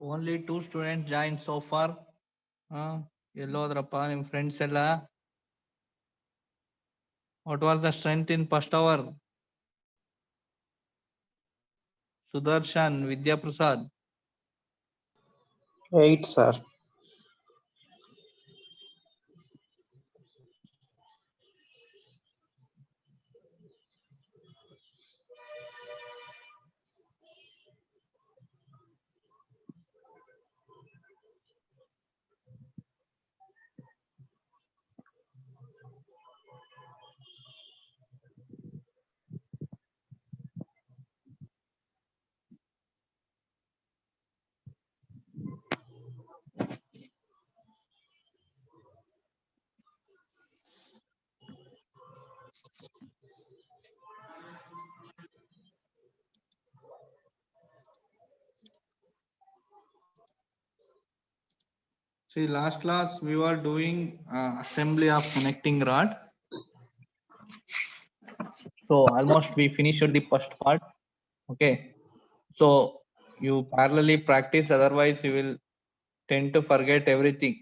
Only two students joined so far. ಎಲ್ಲೋದ್ರಪ್ಪ ನಿಮ್ friends ಎಲ್ಲ? What was the strength in first hour? Sudarshan, Vidya Prasad. 8, sir. See, last class we were doing assembly of connecting rod. So almost we finished the first part. Okay. So you parallelly practice, otherwise you will tend to forget everything.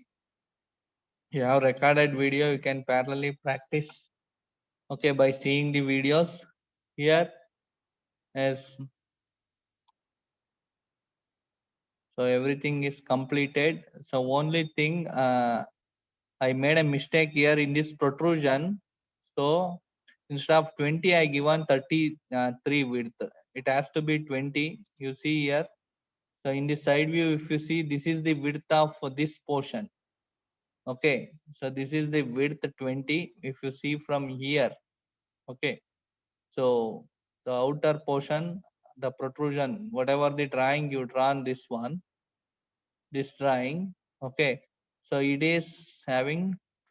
You have recorded video, you can parallelly practice. Okay, by seeing the videos here. As so everything is completed. So only thing, I made a mistake here in this protrusion. So instead of 20, I given 33 width. It has to be 20. You see here. So in the side view, if you see, this is the width of this portion. Okay. So this is the width 20. If you see from here. Okay. So the outer portion, the protrusion, whatever the drawing you drawn this one, this drawing. Okay. So it is having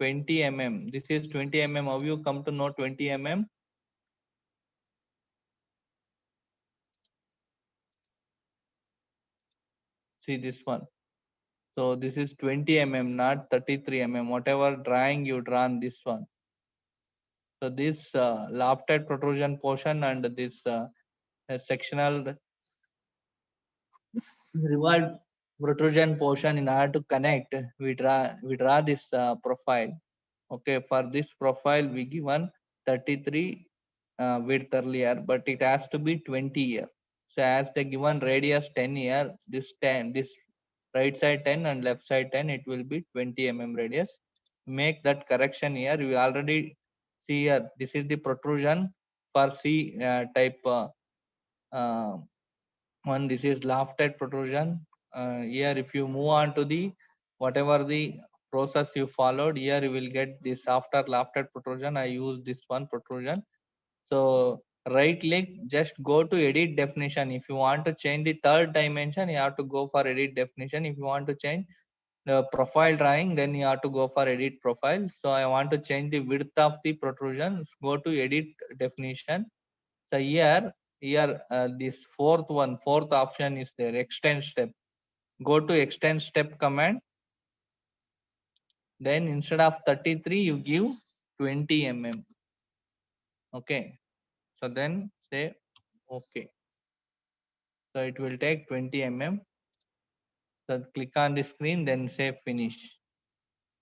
20 mm. This is 20 mm. How you come to know 20 mm? See this one. So this is 20 mm, not 33 mm. Whatever drawing you drawn this one. So this lofted protrusion portion and this sectional revolved protrusion portion, in order to connect, we draw this profile. Okay, for this profile we given 33 width earlier, but it has to be 20 here. So as the given radius 10 here, this 10, this right side 10 and left side 10, it will be 20 mm radius. Make that correction here. We already see here, this is the protrusion for C type uh, one. This is lofted protrusion. Here if you move on to the whatever the process you followed, here you will get this. After lofted protrusion, I use this one protrusion. So right click, just go to edit definition. If you want to change the third dimension, you have to go for edit definition. If you want to change the profile drawing, then you have to go for edit profile. So I want to change the width of the protrusion. Go to edit definition. So here this fourth option is there, extend step. Go to extend step command. Then instead of 33, you give 20 mm. Okay. So then say okay. So it will take 20 mm. So click on the screen, then say finish.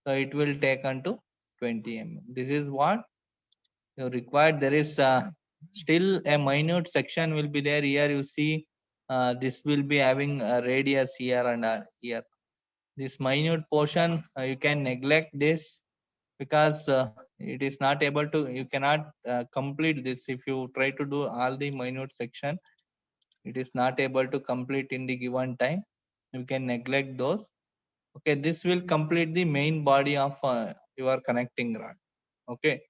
So it will take unto 20 mm. This is what you required. There is still a minute section will be there. Here you see this will be having a radius here and here. This minute portion you can neglect this, because it is not able to, you cannot complete this. If you try to do all the minute section, it is not able to complete in the given time. You can neglect those. Okay, this will complete the main body of your connecting rod. Okay.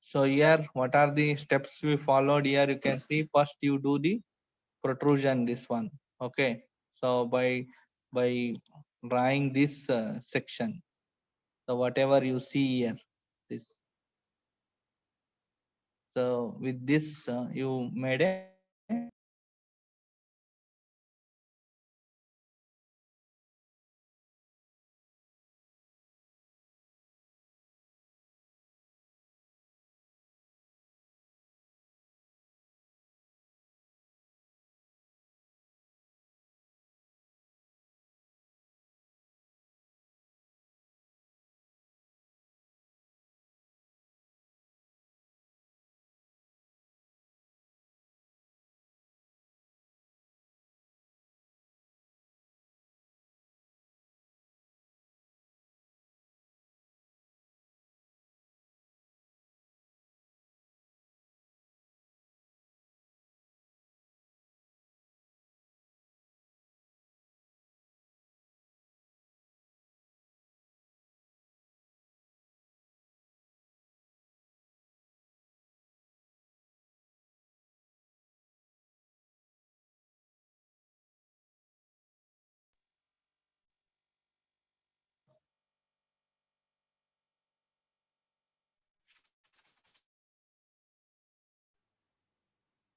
So here, what are the steps we followed? Here you can see, first you do the protrusion, this one. Okay. So by drawing this section, so whatever you see here, this. So with this, you made a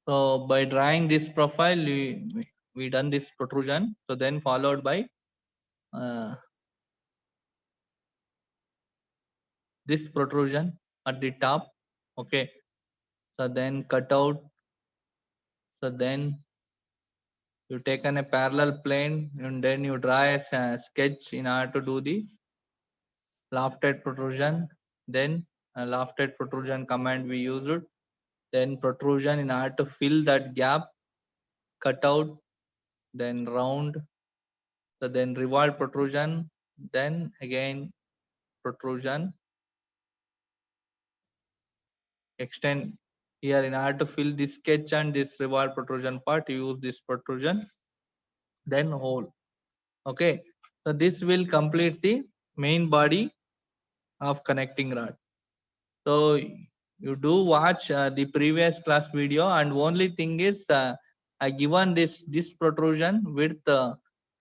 So by drawing this profile, we done this protrusion. So then followed by this protrusion at the top. Okay. So then cut out. So then you taken a parallel plane and then you draw a sketch in order to do the lofted protrusion. Then lofted protrusion command we used. Then protrusion in order to fill that gap. Cut out. Then round. So then revolve protrusion. Then again protrusion. Extend here in order to fill this sketch and this revolve protrusion part. You use this protrusion. Then hole. Okay. So this will complete the main body of connecting rod. So you do watch the previous class video, and only thing is I given this protrusion width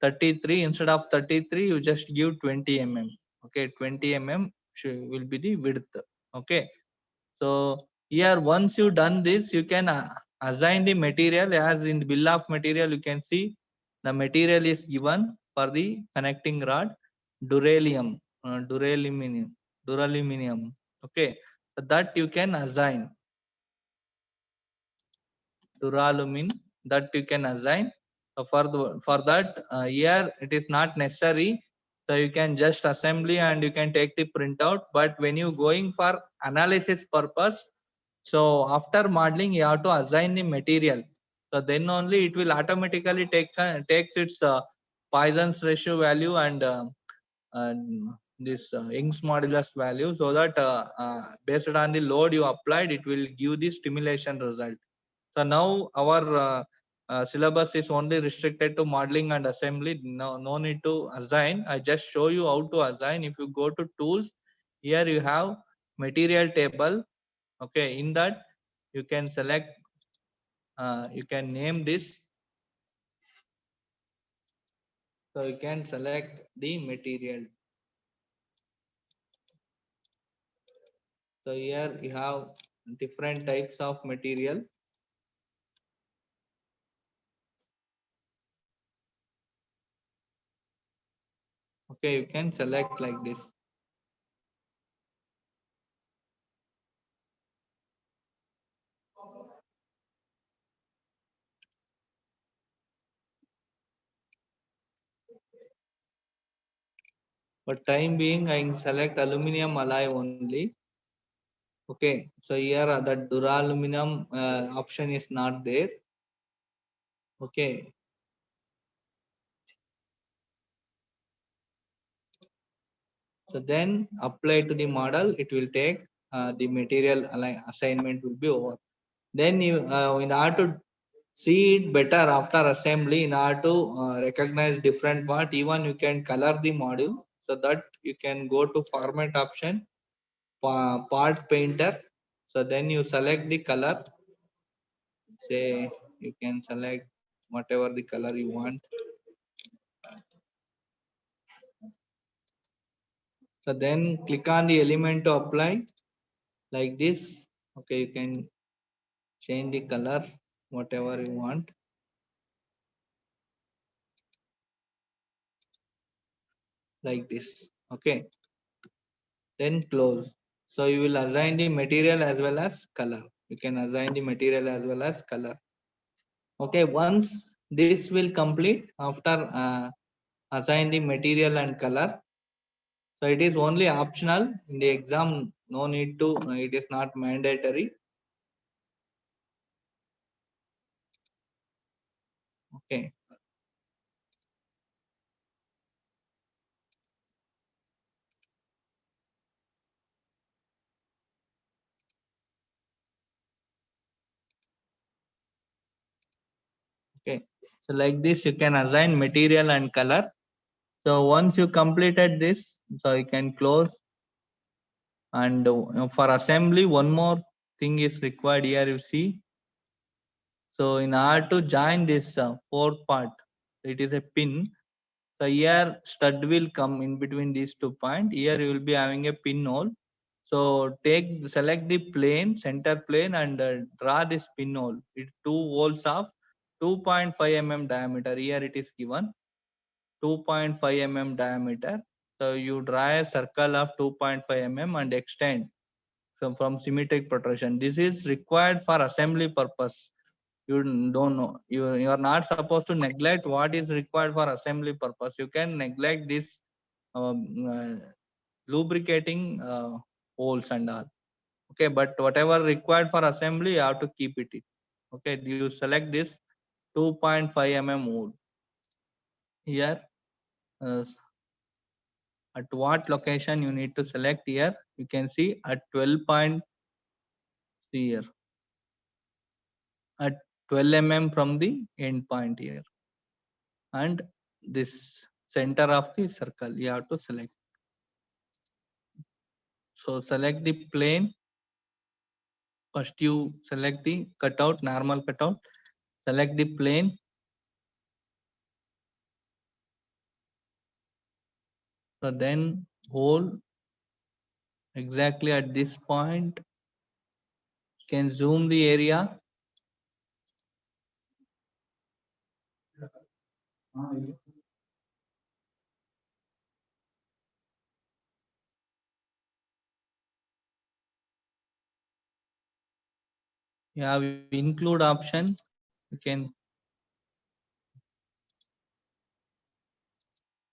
33 instead of 33 you just give 20 mm. Okay, 20 mm will be the width. Okay, so here once you done this you can assign the material. As in the bill of material you can see the material is given for the connecting rod duralium, duraluminum. Okay, so that you can assign duralumin, that you can assign. So for that here it is not necessary. So you can just assembly and you can take the printout. But when you going for analysis purpose, so after modeling you have to assign the material. So then only it will automatically takes its Poisson's ratio value and this Young's modulus value, so that based on the load you applied it will give the stimulation result. So now our syllabus is only restricted to modeling and assembly. No need to assign. I just show you how to assign. If you go to tools, here you have material table. Okay, in that you can select, you can name this. So you can select the material. So here you have different types of material. Okay, you can select like this. For time being, I select aluminum alloy only. Okay, so here that duraluminum option is not there. Okay, so then apply to the model. It will take the material assignment will be over. Then you in order to see it better after assembly, in order to recognize different part, even you can color the module, so that you can go to format option, part painter. So then you select the color. Say you can select whatever the color you want. So then click on the element to apply like this. Okay, you can change the color whatever you want. Like this. Okay, then close. So you will assign the material as well as color. You can assign the material as well as color. Okay, once this will complete after assign the material and color. So it is only optional in the exam. No need to. It is not mandatory. Okay. Okay. So like this, you can assign material and color. So once you completed this, so you can close. And for assembly, one more thing is required here. You see. So in order to join this fourth part, it is a pin. So here stud will come in between these 2 points. Here you will be having a pin hole. So select the plane, center plane, and draw this pinhole. It two holes of 2.5 mm diameter. Here it is given 2.5 mm diameter. So you draw a circle of 2.5 mm and extend from symmetric protrusion. This is required for assembly purpose. You don't know. You are not supposed to neglect what is required for assembly purpose. You can neglect this um, uh, lubricating holes and all. Okay, but whatever required for assembly, you have to keep it. Okay, you select this 2.5 mm wood. Here, uh, at what location you need to select here, you can see at 12 point here, at 12 mm from the end point here, and this center of the circle you have to select. So select the plane. First you select the cutout, normal cutout. Select the plane. So then hole exactly at this point. Can zoom the area. You have include option. You can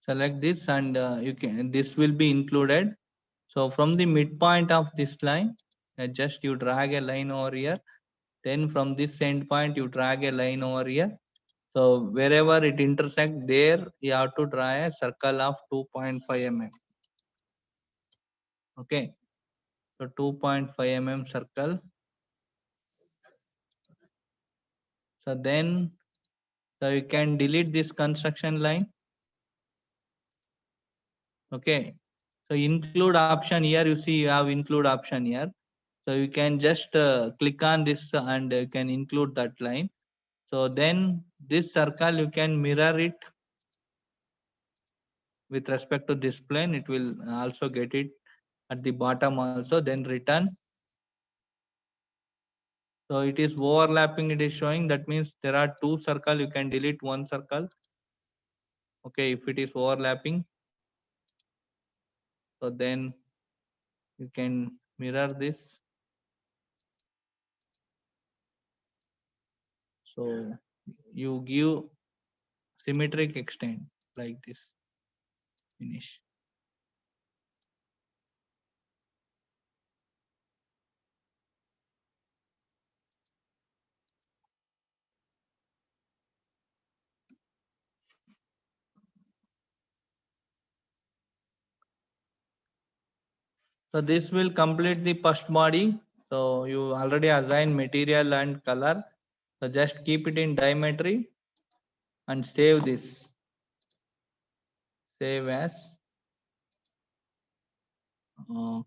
select this, and you can this will be included. So from the midpoint of this line, just you drag a line over here. Then from this end point, you drag a line over here. So wherever it intersects, there you have to draw a circle of 2.5 mm. Okay. So 2.5 mm circle. So then, so you can delete this construction line. Okay. So include option here, you see you have include option here. So you can just click on this and you can include that line. So then this circle you can mirror it with respect to this plane. It will also get it at the bottom also. Then return. So it is overlapping. It is showing that means there are two circle. You can delete one circle. Okay, if it is overlapping. So then you can mirror this. So you give symmetric extent like this. Finish. So this will complete the first body. So you already assign material and color. So just keep it in dimetry and save this. Save as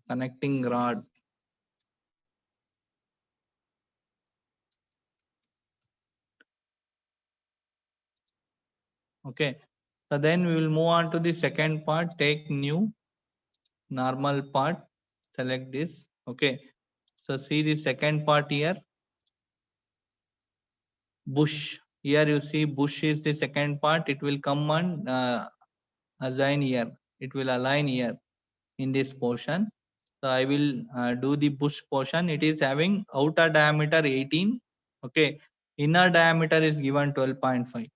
connecting rod. Okay. So then we will move on to the second part. Take new normal part. Select this. Okay. So see the second part here. Bush. Here you see bush is the second part. It will come and assign here. It will align here in this portion. So I will do the bush portion. It is having outer diameter 18. Okay. Inner diameter is given 12.5.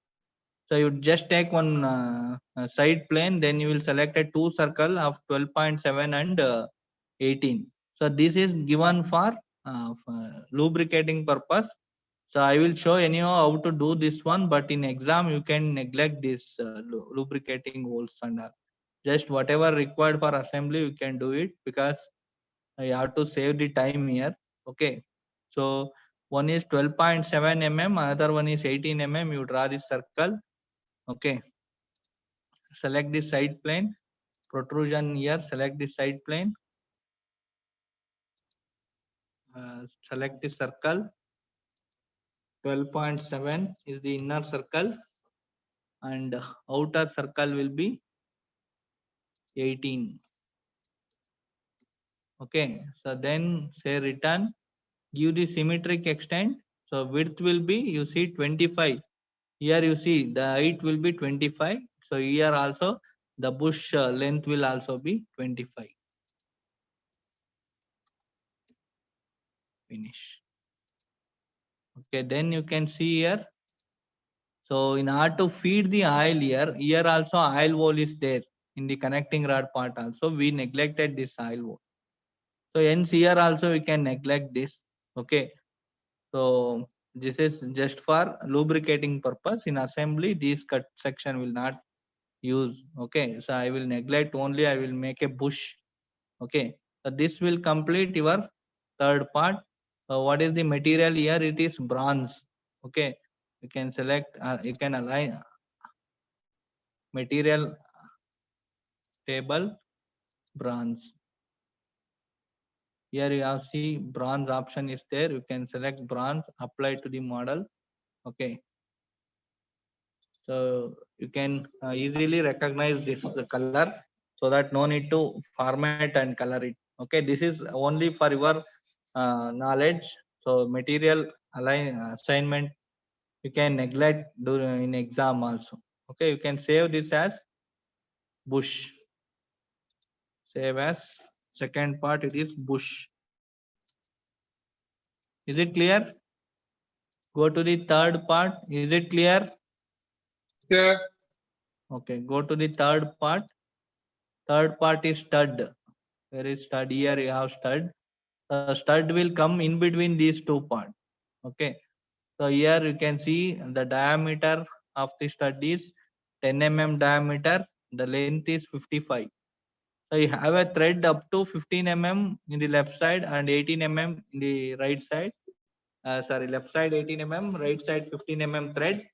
So you just take one side plane, then you will select a two circle of 12.7 and 18. So this is given for lubricating purpose. So I will show anyhow how to do this one, but in exam you can neglect this lubricating holes and all. Just whatever required for assembly you can do it, because you have to save the time here. Okay. So one is 12.7 mm, another one is 18 mm. You draw this circle. Okay. Select the side plane. Protrusion here. Select the side plane. Select the circle. 12.7 is the inner circle, and outer circle will be 18. Okay, so then say return, give the symmetric extent. So width will be, you see, 25. Here you see the height will be 25. So here also the bush length will also be 25. Finish. Okay, then you can see here. So in order to feed the oil here also oil hole is there in the connecting rod part also. We neglected this oil hole. So hence here also we can neglect this. Okay. So this is just for lubricating purpose. In assembly, this cut section will not use. Okay. So I will neglect only. I will make a bush. Okay. So this will complete your third part. What is the material here? It is bronze. Okay. You can select. You can align material table bronze. Here you have see bronze option is there. You can select bronze, apply to the model. Okay. So you can easily recognize this color, so that no need to format and color it. Okay, this is only for your knowledge. So material assignment you can neglect in exam also. Okay, you can save this as bush. Save as second part, it is bush. Is it clear? Go to the third part. Is it clear? Yeah. Okay, go to the third part. Third part is stud. Where is stud? Here you have stud. The stud will come in between these two parts. Okay. So here you can see the diameter of the stud is 10 mm diameter. The length is 55. So you have a thread up to 15 mm in the left side and 18 mm in the right side. Sorry, left side 18 mm, right side 15 mm thread.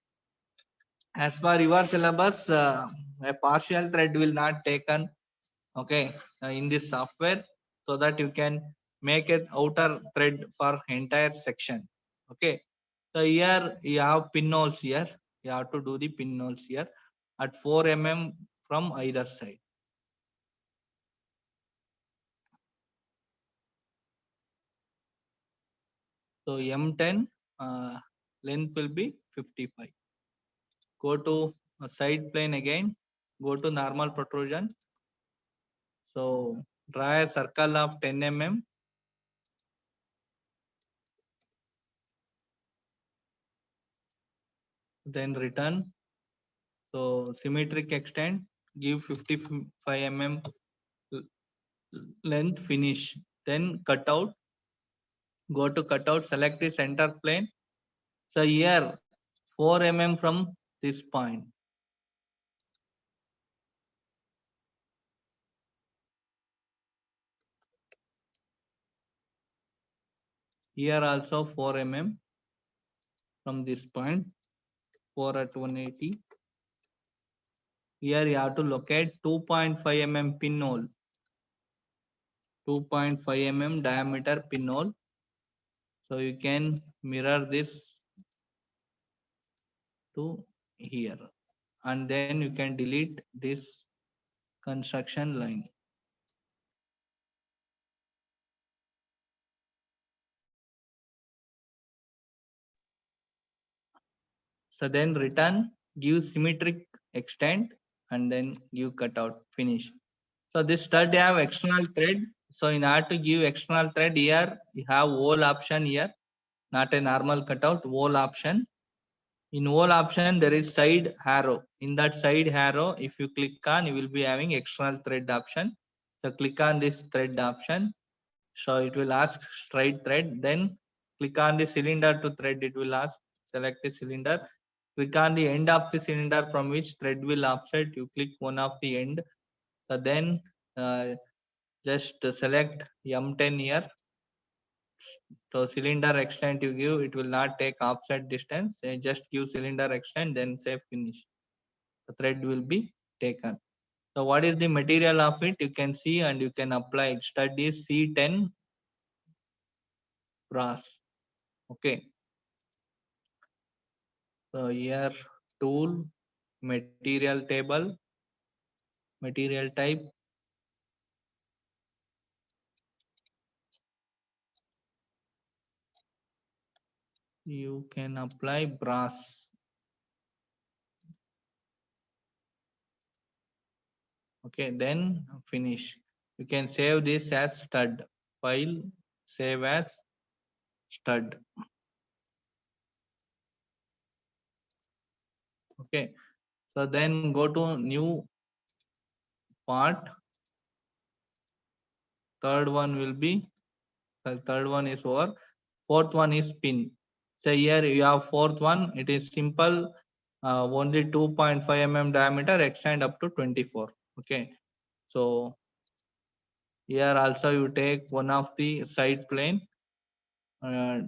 As per your syllabus, a partial thread will not taken. Okay, in this software, so that you can make an outer thread for entire section. Okay, so here you have pinholes here. You have to do the pinholes here at 4 mm from either side. So M10 length will be 55. Go to side plane again. Go to normal protrusion. So draw a circle of 10 mm. Then return. So symmetric extent. Give 55 mm length. Finish. Then cut out. Go to cutout. Select the center plane. So here 4 mm from this point. Here also 4 mm from this point. 4 at 180. Here you have to locate 2.5 mm pinhole. 2.5 mm diameter pinhole. So you can mirror this to here, and then you can delete this construction line. So then return, give symmetric extent, and then give cutout. Finish. So this stud have external thread. So in order to give external thread here, you have whole option here, not a normal cutout, whole option. In whole option, there is side arrow. In that side arrow, if you click on, you will be having external thread option. So click on this thread option. So it will ask straight thread. Then click on the cylinder to thread. It will ask select the cylinder. Click on the end of the cylinder from which thread will offset. You click one of the end. So then just select M10 here. So cylinder extent you give, it will not take offset distance. Just give cylinder extent, then say finish. The thread will be taken. So what is the material of it? You can see and you can apply. Stud is C10 brass. Okay. So here tool, material table, material type, you can apply brass. Okay, then finish. You can save this as stud file, save as stud. Okay, so then go to new part. Third one will be, the third one is over. Fourth one is pin. So here you have fourth one. It is simple, only 2.5 mm diameter, extend up to 24. Okay, so here also you take one of the side plane, uh,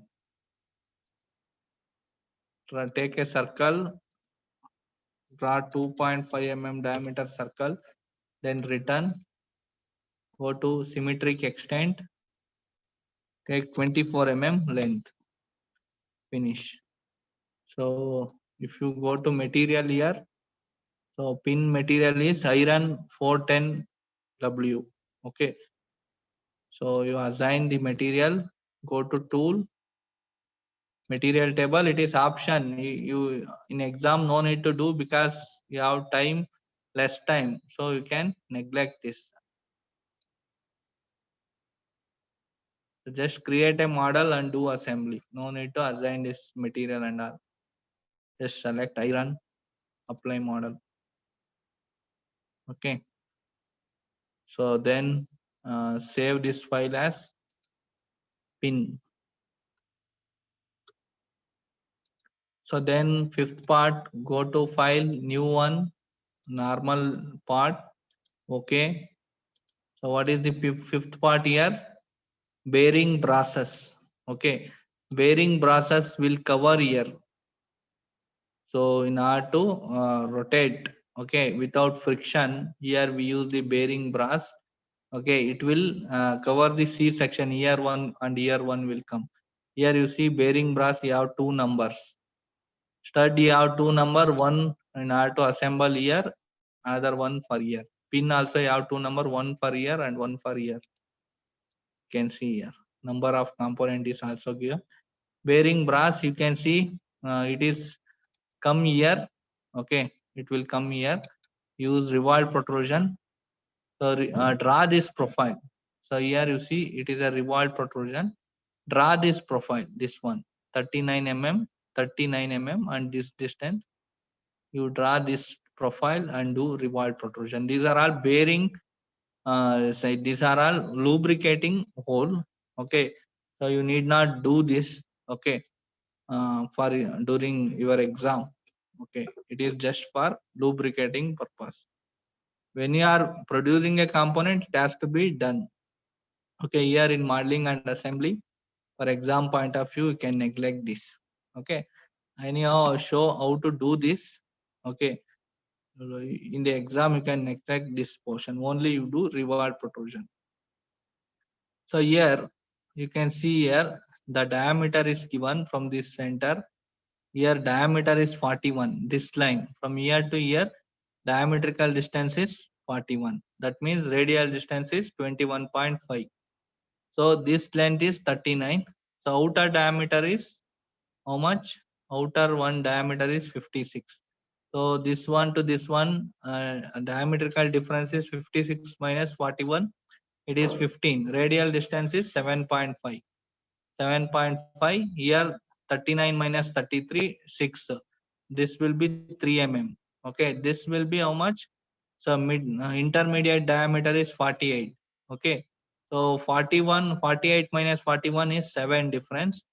take a circle, draw 2.5 mm diameter circle, then return, go to symmetric extent, take 24 mm length, finish. So if you go to material here, so pin material is iron 410W. Okay, so you assign the material, go to tool, material table. It is option. You in exam no need to do because you have time, less time, so you can neglect this. So just create a model and do assembly. No need to assign this material and all. Just select iron, apply model. Okay. So then save this file as pin. So then fifth part, go to file, new one, normal part. Okay. So what is the fifth part here? Bearing brasses. Okay. Bearing brasses will cover here. So in order to rotate, okay, without friction, here we use the bearing brass. Okay, it will cover the C section. Here one and here one will come. Here you see bearing brass, you have two numbers. Stud you have two number, one in order to assemble here, another one for here. Pin also you have two number, one for here and one for here. You can see here. Number of component is also given. Bearing brass, you can see it is come here. Okay, it will come here. Use revolved protrusion. So draw this profile. So here you see it is a revolved protrusion. Draw this profile, this one, 39 mm, 39 mm, and this distance. You draw this profile and do revolved protrusion. These are all bearing. These are all lubricating hole. Okay, so you need not do this. Okay, for during your exam. Okay, it is just for lubricating purpose. When you are producing a component, it has to be done. Okay, here in modeling and assembly, for exam point of view, you can neglect this. Okay, anyhow show how to do this. Okay, in the exam you can neglect this portion, only you do reward protrusion. So here you can see here the diameter is given from this center. Here diameter is 41. This line from here to here, diametrical distance is 41. That means radial distance is 21.5. So this length is 39. So outer diameter is how much? Outer one diameter is 56. So this one to this one, diametrical difference is 56 minus 41. It is 15. Radial distance is 7.5. 7.5. Here 39 minus 33, 6. This will be 3 mm. Okay, this will be how much? So intermediate diameter is 48. Okay, so 41, 48 minus 41 is 7 difference.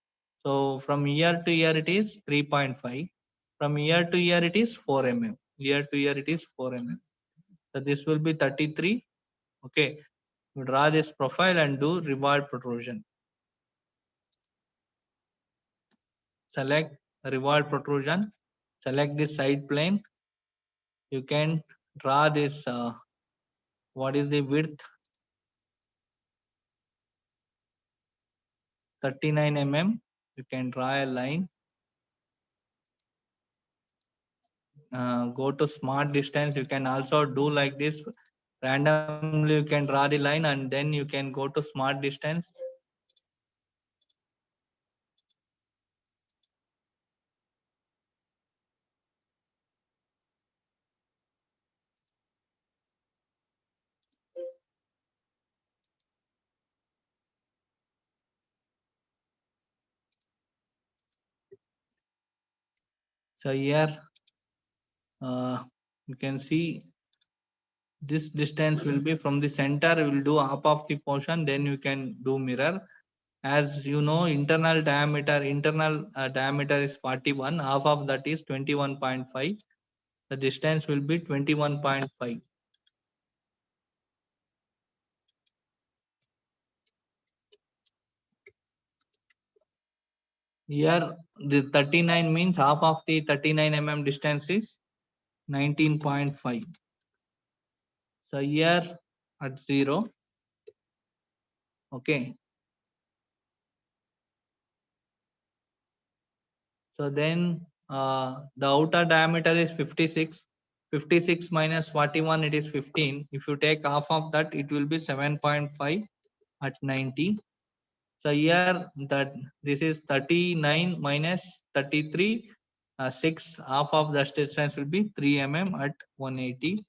So from here to here it is 3.5. From here to here it is 4 mm. Here to here it is 4 mm. So this will be 33. Okay, you draw this profile and do revolved protrusion. Select revolved protrusion, select the side plane. You can draw this, what is the width? 39 mm. You can draw a line. Go to smart distance. You can also do like this. Randomly you can draw the line and then you can go to smart distance. So here you can see this distance will be from the center. We will do half of the portion, then you can do mirror. As you know, internal diameter is 41, half of that is 21.5. The distance will be 21.5. Here the 39 means half of the 39 mm distance is 19.5. So here at 0, okay. So then the outer diameter is 56. 56 minus 41, it is 15. If you take half of that, it will be 7.5 at 90. So here that this is 39 minus 33, 6, half of the distance will be 3 mm at 180.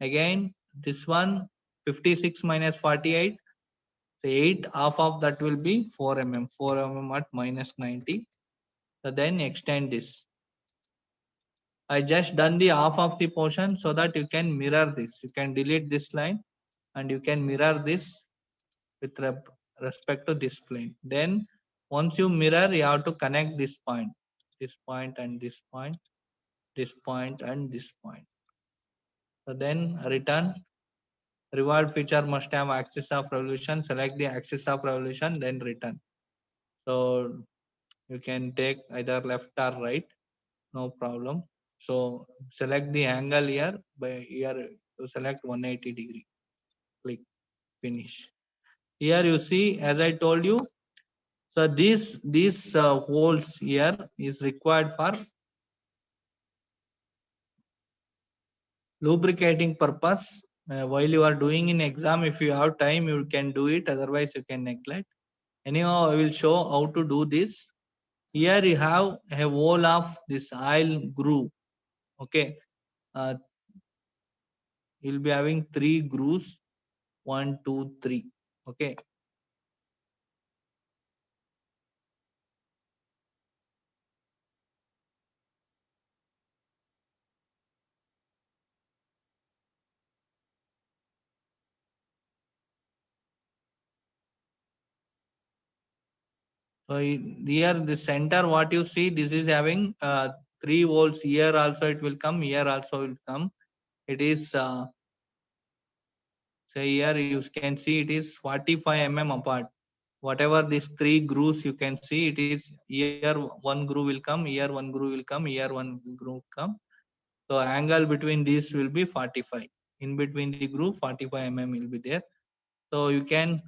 Again, this one 56 minus 48, so 8, half of that will be 4 mm, 4 mm at minus 90. So then extend this. I just done the half of the portion so that you can mirror this. You can delete this line and you can mirror this with respect to this plane. Then once you mirror, you have to connect this point and this point, this point and this point. So then return. Reward feature must have axis of revolution. Select the axis of revolution, then return. So you can take either left or right, no problem. So select the angle here. By here you select 180 degree. Click finish. Here you see, as I told you, so these holes here is required for lubricating purpose. While you are doing in exam, if you have time, you can do it. Otherwise, you can neglect. Anyhow, I will show how to do this. Here you have a hole of this oil groove. Okay, uh, you'll be having 3 grooves. 1, 2, 3. Okay. So here the center, what you see, this is having 3 holes. Here also it will come. Here also will come. It is say here you can see it is 45 mm apart. Whatever these 3 grooves you can see, it is here one groove will come. Here one groove will come. Here one groove come. So angle between these will be 45. In between the groove, 45 mm will be there. So you can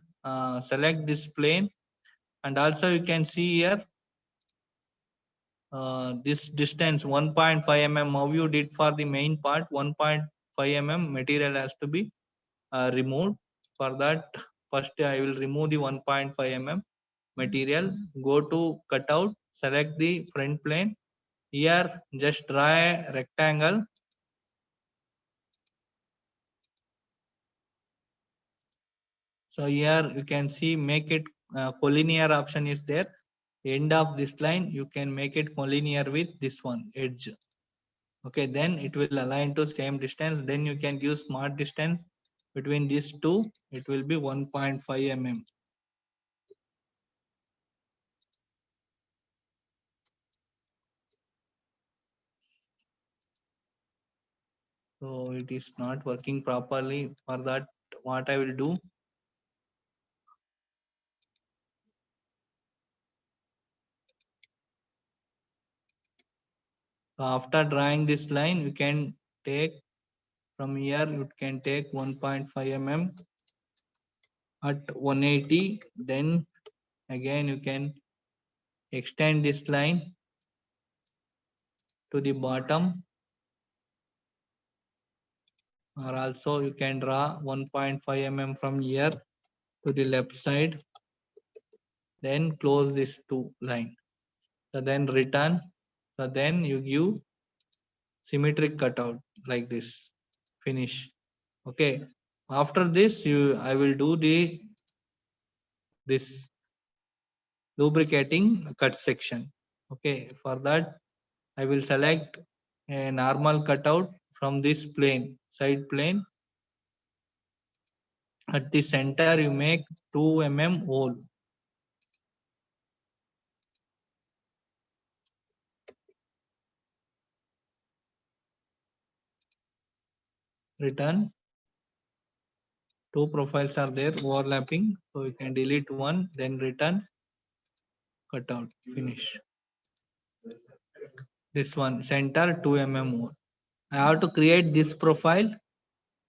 select this plane, and also you can see here this distance 1.5 mm. How you did for the main part, 1.5 mm material has to be removed. For that, first I will remove the 1.5 mm material. Go to cutout, select the front plane. Here just draw a rectangle. So here you can see, make it collinear option is there. End of this line you can make it collinear with this one edge. Okay, then it will align to same distance. Then you can use smart distance between these two. It will be 1.5 mm. So it is not working properly. For that, what I will do, so after drawing this line, you can take from here, you can take 1.5 mm at 180. Then again you can extend this line to the bottom, or also you can draw 1.5 mm from here to the left side, then close this two line. So then return. So then you give symmetric cutout like this. Finish. Okay. After this, I will do this lubricating cut section. Okay. For that, I will select a normal cutout from this plane, side plane. At the center, you make 2 mm hole. Return. Two profiles are there overlapping, so you can delete one, then return, cutout, finish. This one, center 2 mm hole. I have to create this profile.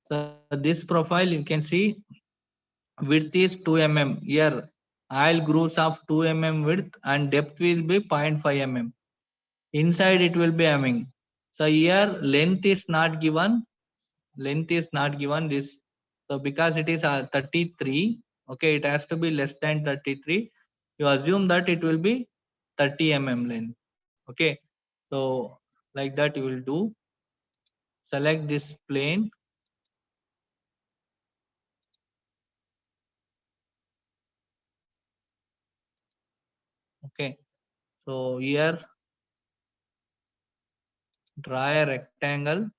So this profile you can see width is 2 mm. Here aisle grooves of 2 mm width and depth will be 0.5 mm. Inside it will be mm. So here length is not given. Length is not given this. So because it is 33, okay, it has to be less than 33. You assume that it will be 30 mm length. Okay, so like that you will do. Select this plane. Okay, so here draw a rectangle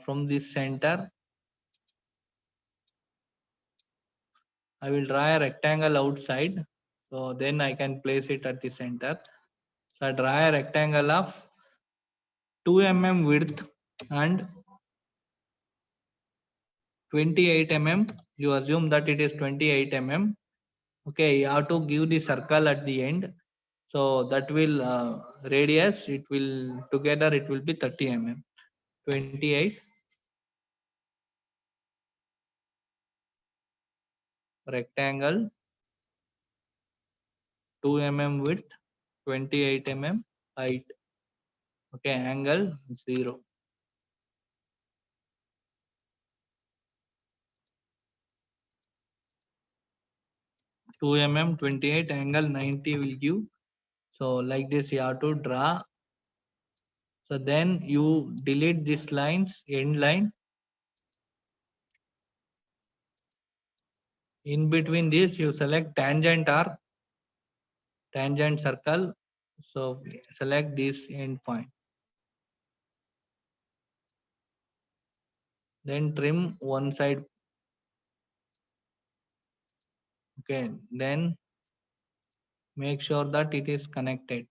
from this center. I will draw a rectangle outside, so then I can place it at the center. So I draw a rectangle of 2 mm width and 28 mm. You assume that it is 28 mm. Okay, you have to give the circle at the end. So that will radius, it will together it will be 30 mm. 28 rectangle, 2 mm width, 28 mm height. Okay, angle 0. Two mm 28 angle 90 will give. So like this you have to draw. So then you delete this lines, end line. In between this you select tangent arc, tangent circle. So select this end point. Then trim one side. Okay, then make sure that it is connected.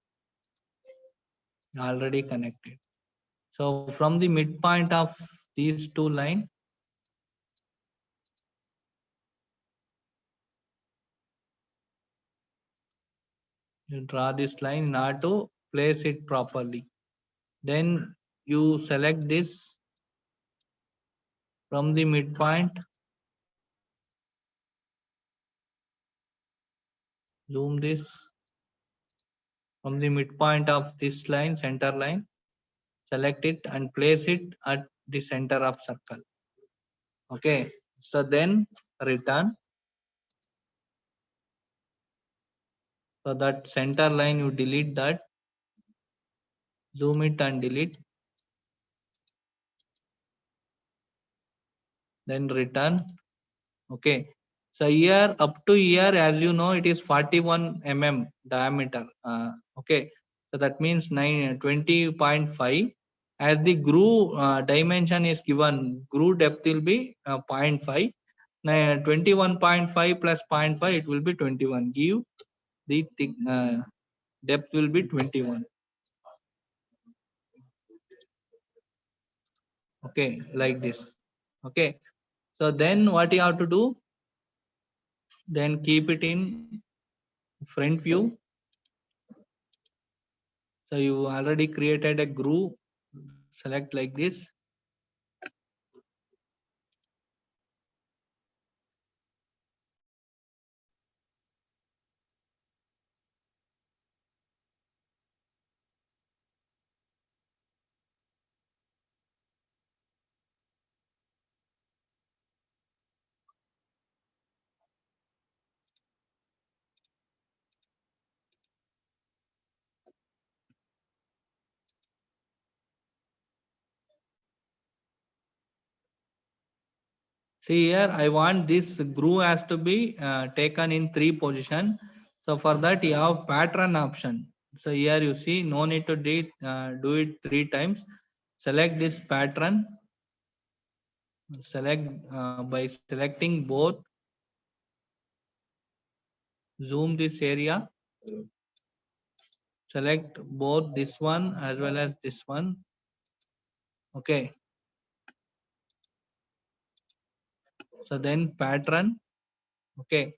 Already connected. So from the midpoint of these two lines, you draw this line in order to place it properly. Then you select this from the midpoint, zoom this from the midpoint of this line, center line, select it and place it at the center of circle. Okay, so then return. So that center line you delete that, zoom it and delete, then return. Okay, so here up to here, as you know, it is 41 mm diameter. Okay, so that means 20.5. As the groove dimension is given, groove depth will be 0.5. 21.5 plus 0.5, it will be 21. Give the depth will be 21. Okay, like this. Okay, so then what you have to do? Then keep it in front view. So you already created a groove. Select like this. See here, I want this groove has to be taken in 3 position. So for that you have pattern option. So here you see, no need to do it 3 times. Select this pattern. Select by selecting both. Zoom this area. Select both this one as well as this one. Okay. So then pattern. Okay.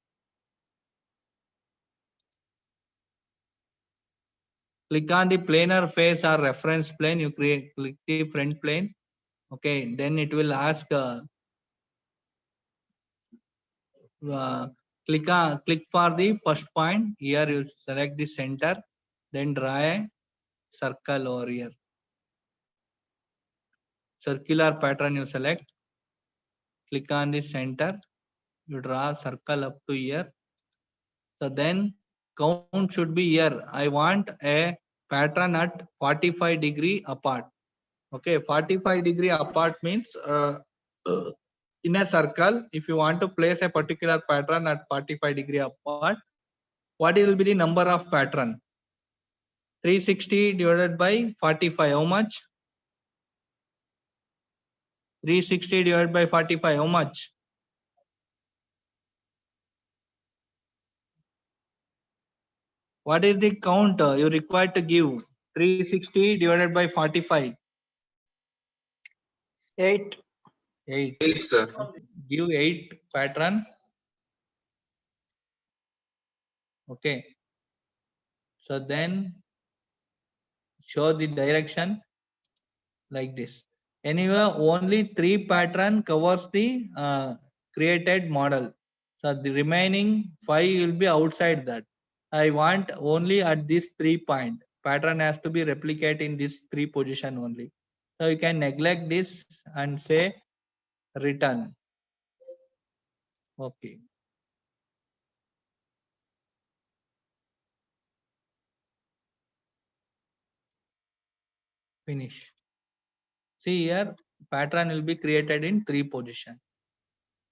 Click on the planar face or reference plane. You click the front plane. Okay. Then it will ask. Click for the first point. Here you select the center. Then draw a circle over here. Circular pattern you select. Click on the center. You draw circle up to here. So then count should be here. I want a pattern at 45-degree apart. Okay, 45-degree apart means in a circle, if you want to place a particular pattern at 45-degree apart, what will be the number of pattern? 360 divided by 45, how much? 360 divided by 45, how much? What is the count you require to give? 360 divided by 45. 8. 8. 8, sir. Give 8 pattern. Okay. So then show the direction like this. Anyway, only 3 pattern covers the created model. So the remaining 5 will be outside that. I want only at this 3 point. Pattern has to be replicated in this 3 position only. So you can neglect this and say return. Okay. Finish. See here, pattern will be created in 3 position.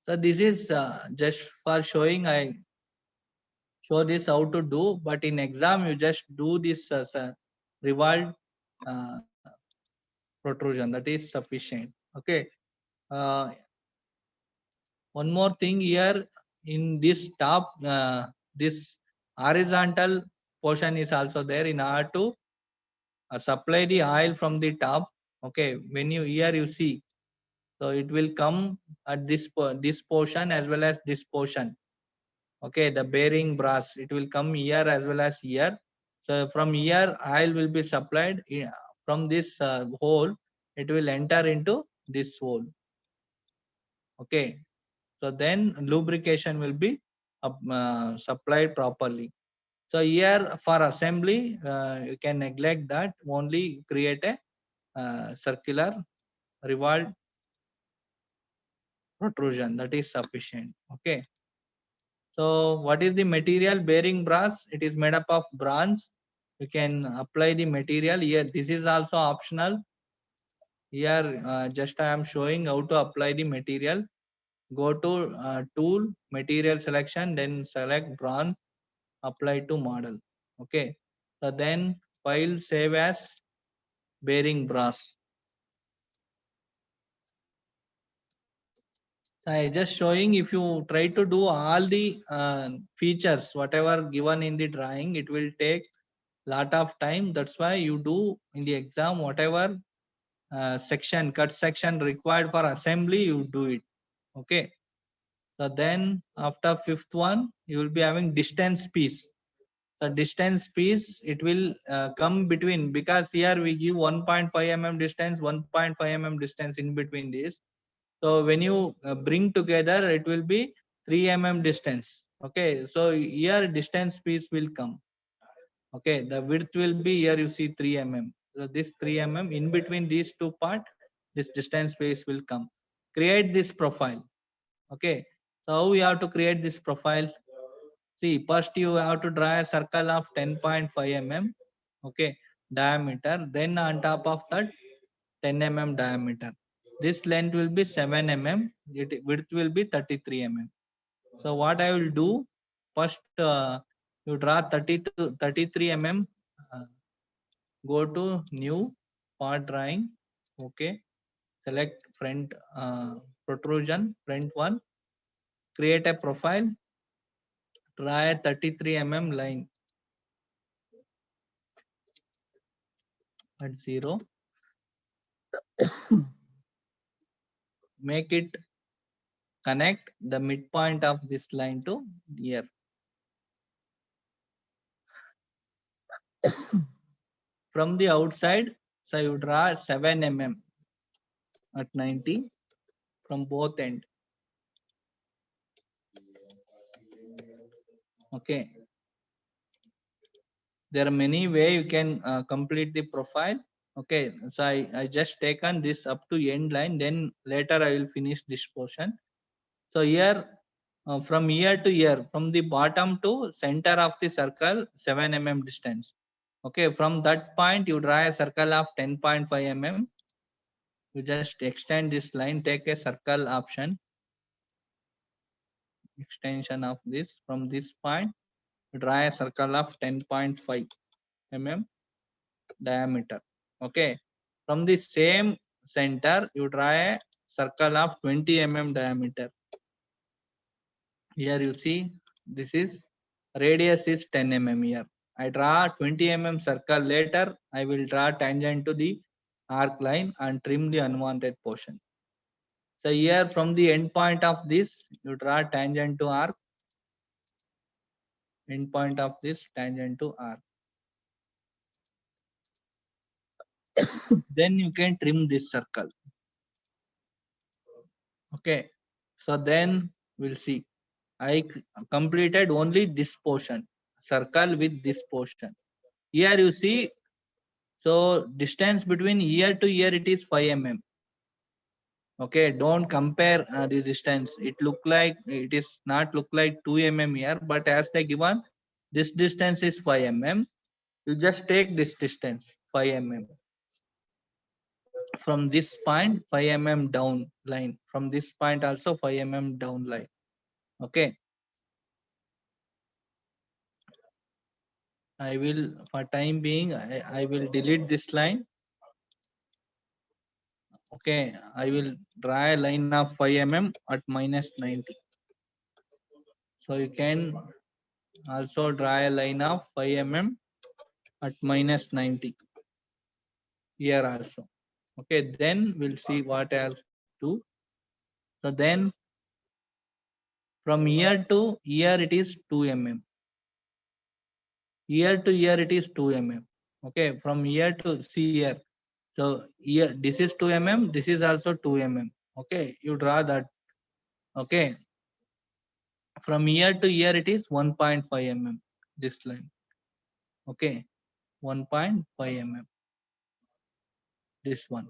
So this is just for showing. I show this how to do, but in exam you just do this revolved uh, protrusion. That is sufficient. Okay. Uh, one more thing here in this top, this horizontal portion is also there in order to supply the oil from the top. Okay. When you here you see, so it will come at this portion as well as this portion. Okay, the bearing brass, it will come here as well as here. So from here oil will be supplied from this hole, it will enter into this hole. Okay, so then lubrication will be supplied properly. So here for assembly you can neglect that, only create a circular revolved protrusion, that is sufficient. Okay. So what is the material? Bearing brass, it is made up of bronze. You can apply the material here. This is also optional. Here just I am showing how to apply the material. Go to tool, material selection, then select bronze, apply to model. Okay. So then file save as bearing brass. So I just showing, if you try to do all the features, whatever given in the drawing, it will take lot of time. That's why you do in the exam whatever section, cut section required for assembly, you do it. Okay. So then after 5th one, you will be having distance piece. The distance piece, it will come between, because here we give 1.5 mm distance, 1.5 mm distance in between this. So when you bring together, it will be 3 mm distance. Okay. So here distance piece will come. Okay, the width will be here, you see 3 mm. So this 3 mm in between these two part, this distance space will come. Create this profile. Okay, so how we have to create this profile? See, first you have to draw a circle of 10.5 mm. Okay, diameter. Then on top of that, 10 mm diameter. This length will be 7 mm. Width will be 33 mm. So what I will do, first you draw 33 mm go to new part drawing. Okay, select front protrusion, front one, create a profile, draw a 33 mm line at 0, make it connect the midpoint of this line to here. From the outside, so you draw 7 mm at 90 from both end. Okay, there are many way you can complete the profile. Okay, so I just taken this up to end line, then later I will finish this portion. So here from here to here, from the bottom to center of the circle 7 mm distance. Okay, from that point you draw a circle of 10.5 mm. You just extend this line, take a circle option, extension of this. From this point you draw a circle of 10.5 mm diameter. Okay, from the same center you draw a circle of 20 mm diameter. Here you see this is radius is 10 mm here. I draw 20 mm circle. Later I will draw tangent to the arc line and trim the unwanted portion. So here from the end point of this you draw tangent to arc, end point of this tangent to arc. Then you can trim this circle. Okay, so then we'll see. I completed only this portion, circle with this portion. Here you see, so distance between ear to ear it is 5 mm. Okay, don't compare the distance. It look like it is not look like 2 mm here, but as they given, this distance is 5 mm. You just take this distance 5 mm. From this point 5 mm down line. From this point also 5 mm down line. Okay. I will, for time being, I will delete this line. Okay, I will draw a line of 5 mm at minus 90. So you can also draw a line of 5 mm at minus 90 here also. Okay, then we'll see what else to. So then from here to here it is 2 mm. Here to here it is 2 mm. Okay, from here to see here. So here this is 2 mm, this is also 2 mm. Okay, you draw that. Okay, from here to here it is 1.5 mm this line. Okay, 1.5 mm this one.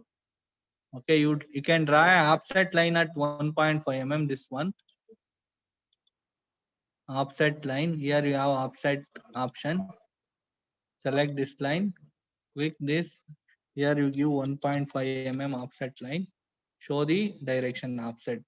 Okay, you can draw a offset line at 1.5 mm this one. Offset line, here you have offset option. Select this line, click this. Here you give 1.5 mm offset line. Show the direction offset.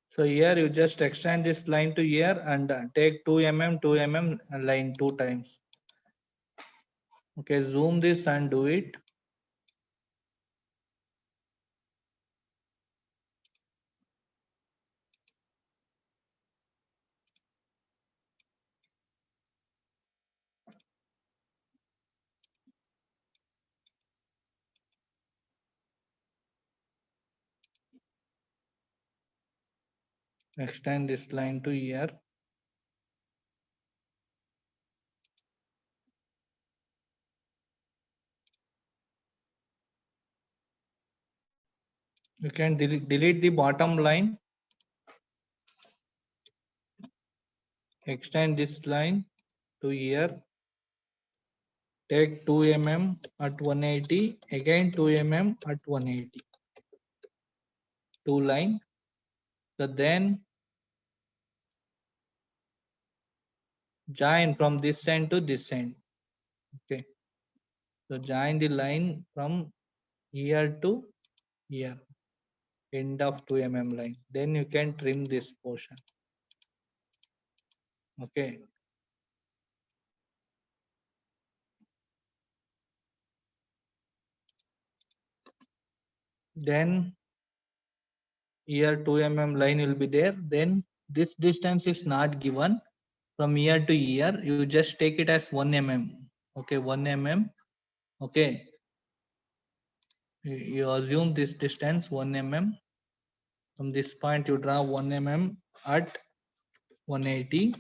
So here you just extend this line to here and take 2 mm, 2 mm line 2 times. Okay, zoom this and do it. Extend this line to here. You can delete the bottom line. Extend this line to here. Take 2 mm at 180. Again 2 mm at 180. 2 line. So then join from this end to this end. Okay. So join the line from here to here. End of 2 mm line. Then you can trim this portion. Okay. Then here 2 mm line will be there. Then this distance is not given from here to here. You just take it as 1 mm. Okay, 1 mm. Okay. You assume this distance 1 mm. From this point you draw 1 mm at 180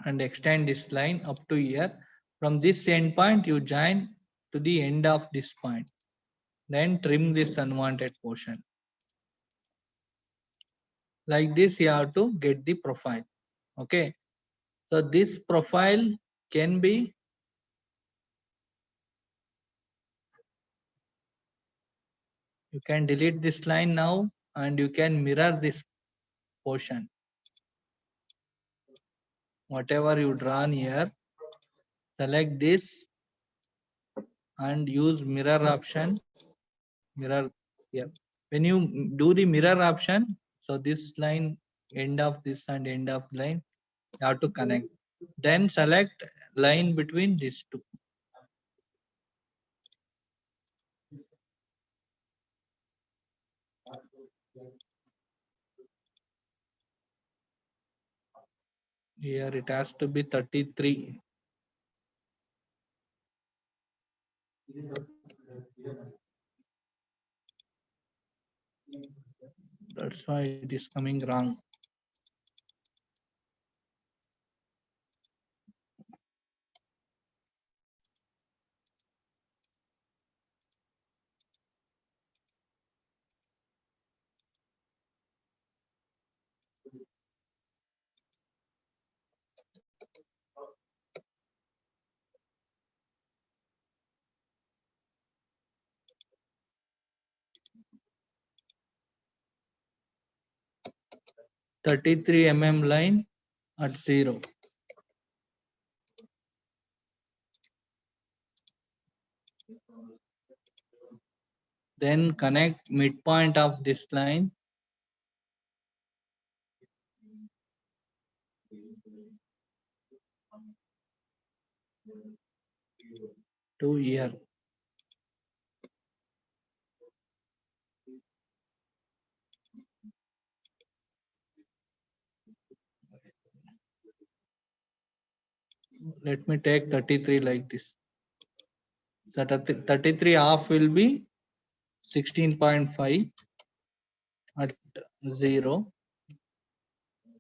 and extend this line up to here. From this end point you join to the end of this point. Then trim this unwanted portion. Like this you have to get the profile. Okay. So this profile can be you can delete this line now and you can mirror this portion. Whatever you drawn here, select this and use mirror option. Mirror here. When you do the mirror option, so this line, end of this and end of line, you have to connect. Then select line between these two. Here it has to be 33. That's why it is coming wrong. .33 mm line at 0. Then connect midpoint of this line to here. Let me take 33 like this. So 33 half will be 16.5 at 0.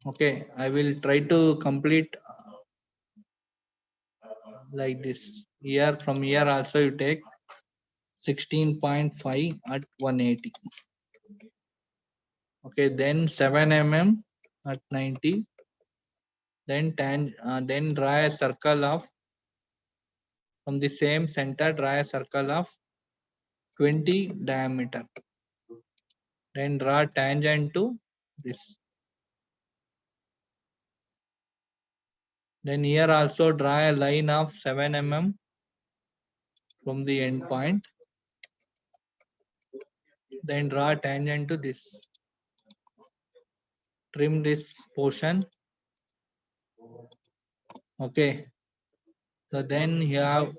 Okay, I will try to complete like this. Here from here also you take 16.5 at 180. Okay, then 7 mm at 90. Then then draw a circle of from the same center. Draw a circle of 20 diameter. Then draw tangent to this. Then here also draw a line of 7 mm from the end point. Then draw tangent to this. Trim this portion. Okay. So then you have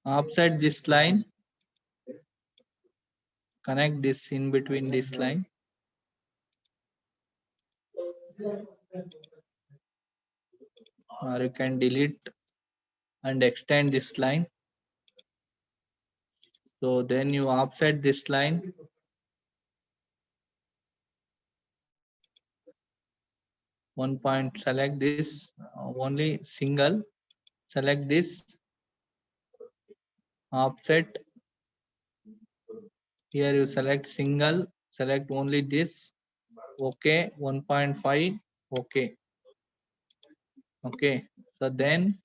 offset this line. Connect this in between this line. or you can delete and extend this line. So then you offset this line. One point, select this only single, select this offset. Here you select single, select only this. Okay, 1.5. Okay. Okay. So then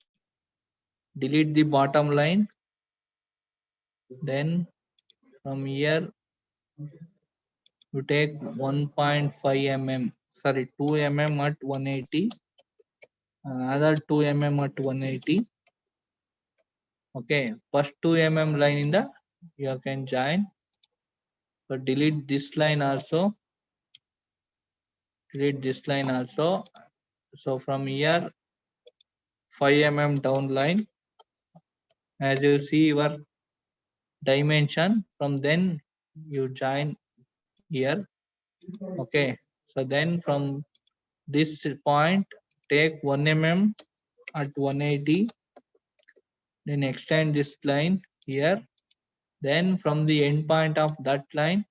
delete the bottom line. Then from here you take 1.5 mm, sorry, 2 mm at 180, another 2 mm at 180. Okay, first 2 mm line in the you can join, but delete this line also, delete this line also. So from here 5 mm down line, as you see your dimension, from then you join here. Okay, so then from this point take 1 mm at 180, then extend this line here. Then from the end point of that line,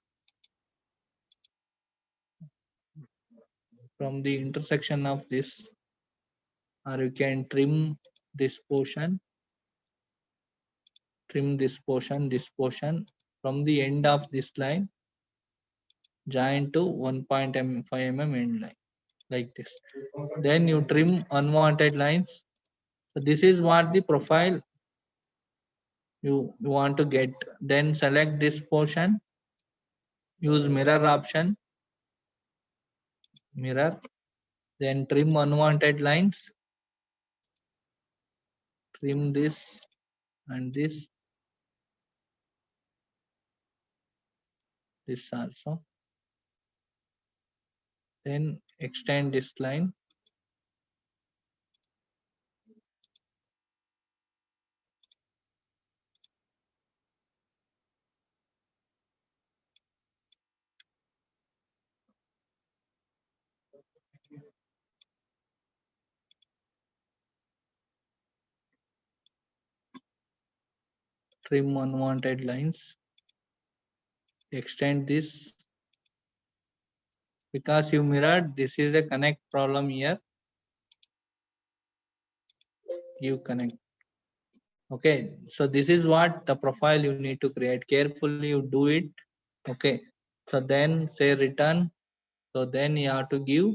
from the intersection of this, or you can trim this portion, trim this portion from the end of this line, join to 1.5 mm end line, like this. Then you trim unwanted lines. So this is what the profile you want to get. Then select this portion, use mirror option, mirror, then trim unwanted lines, trim this and this also, then extend this line. Trim unwanted lines, extend this. Because you mirrored, this is a connect problem here, you connect. Okay, so this is what the profile you need to create. Carefully you do it. Okay, so then say return. So then you have to give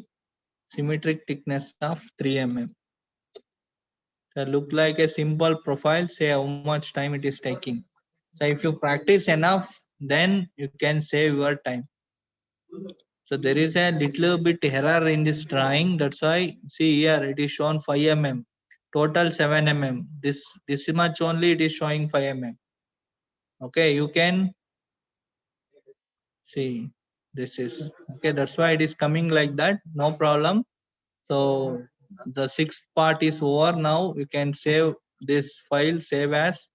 symmetric thickness of 3 mm. So look like a simple profile, say how much time it is taking. So if you practice enough, then you can save your time. So there is a little bit error in this drawing. That's why see here it is shown 5 mm, total 7 mm. This much only it is showing 5 mm. Okay, you can see this is okay. That's why it is coming like that. No problem. So the sixth part is over now. You can save this file, save as.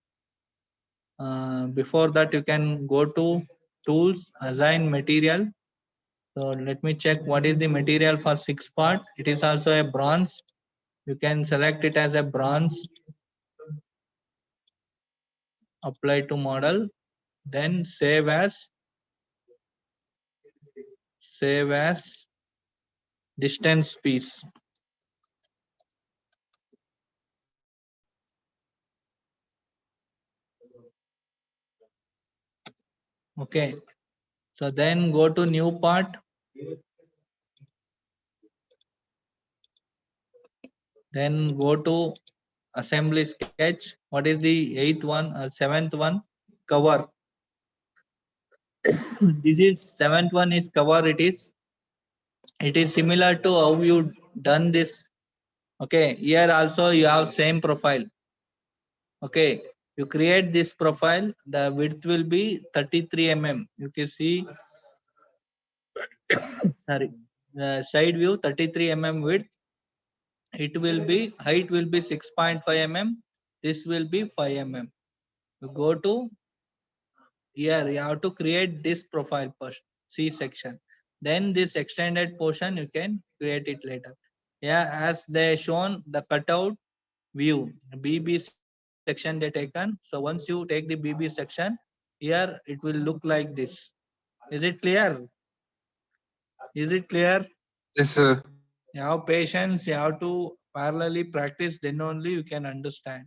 Before that, you can go to tools, assign material. So let me check what is the material for sixth part. It is also a bronze. You can select it as a bronze. Apply to model. Then save as distance piece. Okay. So then go to new part. Then go to assembly sketch. What is the eighth one, seventh one? Cover. This is seventh one is cover. It is similar to how you done this. Okay, here also you have same profile. Okay, you create this profile. The width will be 33 mm. You can see, sorry, the side view 33 mm width. It will be height will be 6.5 mm. This will be 5 mm. You go to here. You have to create this profile first. C section. Then this extended portion you can create it later. Yeah, as they shown the cutout view, BB section they taken. So once you take the BB section, here it will look like this. Is it clear? Is it clear? Yes, sir. You have patience, you have to parallelly practice, then only you can understand.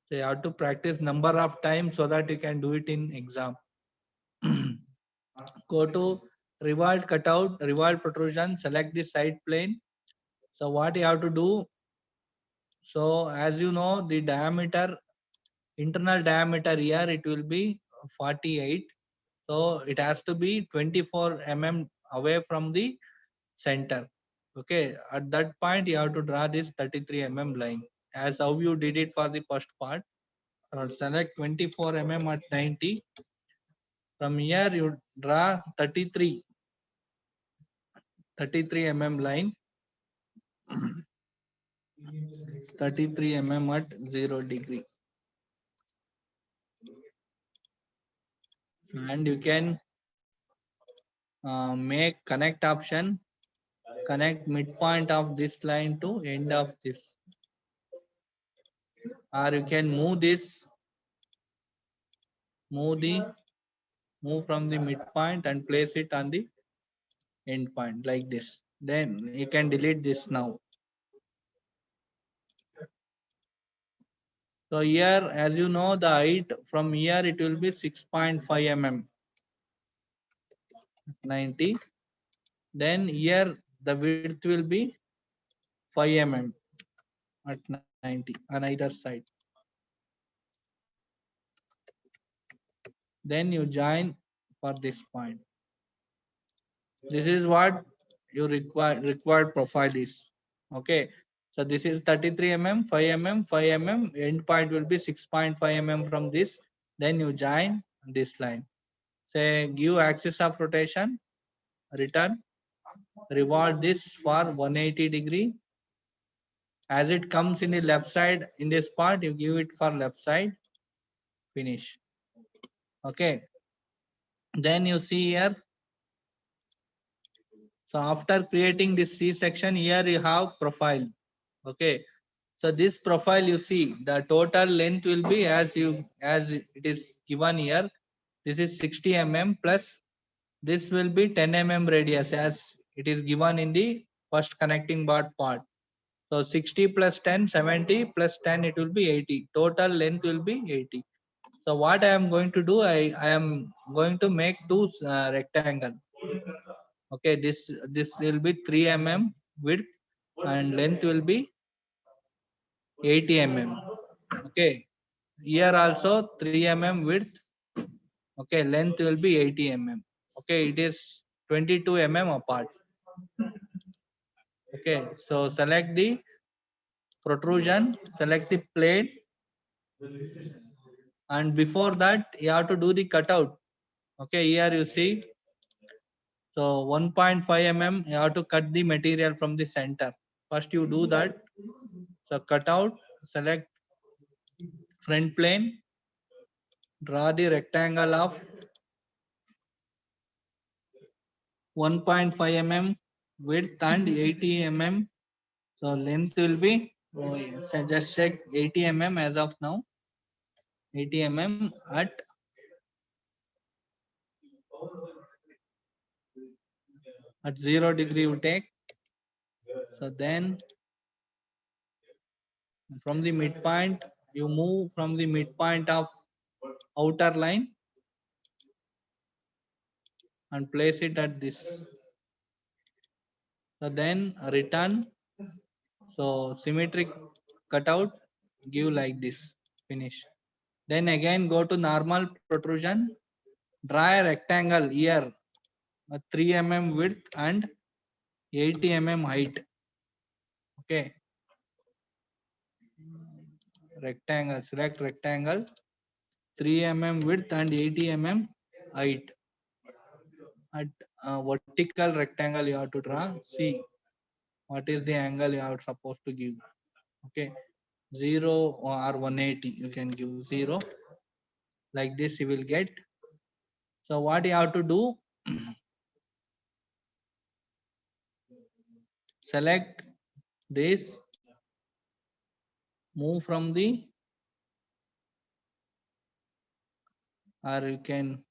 So you have to practice number of times so that you can do it in exam. Go to revolved cutout, revolved protrusion, select the side plane. So what you have to do, so as you know, the diameter, internal diameter here, it will be 48. So it has to be 24 mm away from the center. Okay, at that point you have to draw this 33 mm line as how you did it for the first part. Select 24 mm at 90. From here you draw 33 mm line, 33 mm at 0 degree, and you can make connect option, connect midpoint of this line to end of this, or you can move this, move the move from the midpoint and place it on the end point like this. Then you can delete this now. So here, as you know, the height from here it will be 6.5 mm, 90. Then here the width will be 5 mm at 90 on either side. Then you join for this point. This is what your required profile is. Okay. So this is 33 mm, 5 mm, 5 mm. End point will be 6.5 mm from this. Then you join this line. Say give axis of rotation, return, revolve this for 180 degree. As it comes in the left side in this part, you give it for left side, finish. Okay. Then you see here. So after creating this C section, here you have profile. Okay. So this profile you see the total length will be as it is given here. This is 60 mm plus this will be 10 mm radius as it is given in the first connecting bar part. So 60 plus 10, 70 plus 10, it will be 80. Total length will be 80. So what I am going to do, I am going to make two rectangle. Okay, this will be 3 mm width and length will be 80 mm. Okay, here also 3 mm width. Okay, length will be 80 mm. Okay, it is 22 mm apart. Okay, so select the protrusion, select the plate, and before that you have to do the cutout. Okay, here you see, so 1.5 mm you have to cut the material from the center. First you do that. So cutout, select front plane, draw the rectangle of 1.5 mm width and 80 mm. So length will be, so just check 80 mm as of now. 80 mm at 0 degree you take. So then from the midpoint, you move from the midpoint of outer line and place it at this. So then return. So symmetric cutout, give like this, finish. Then again go to normal protrusion, draw a rectangle here, 3 mm width and 80 mm height. Okay, rectangle, select rectangle, 3 mm width and 80 mm height. At vertical rectangle you have to draw. See what is the angle you are supposed to give. Okay, 0 or 180 you can give 0 like this you will get. So what you have to do, select this, move from the, or you can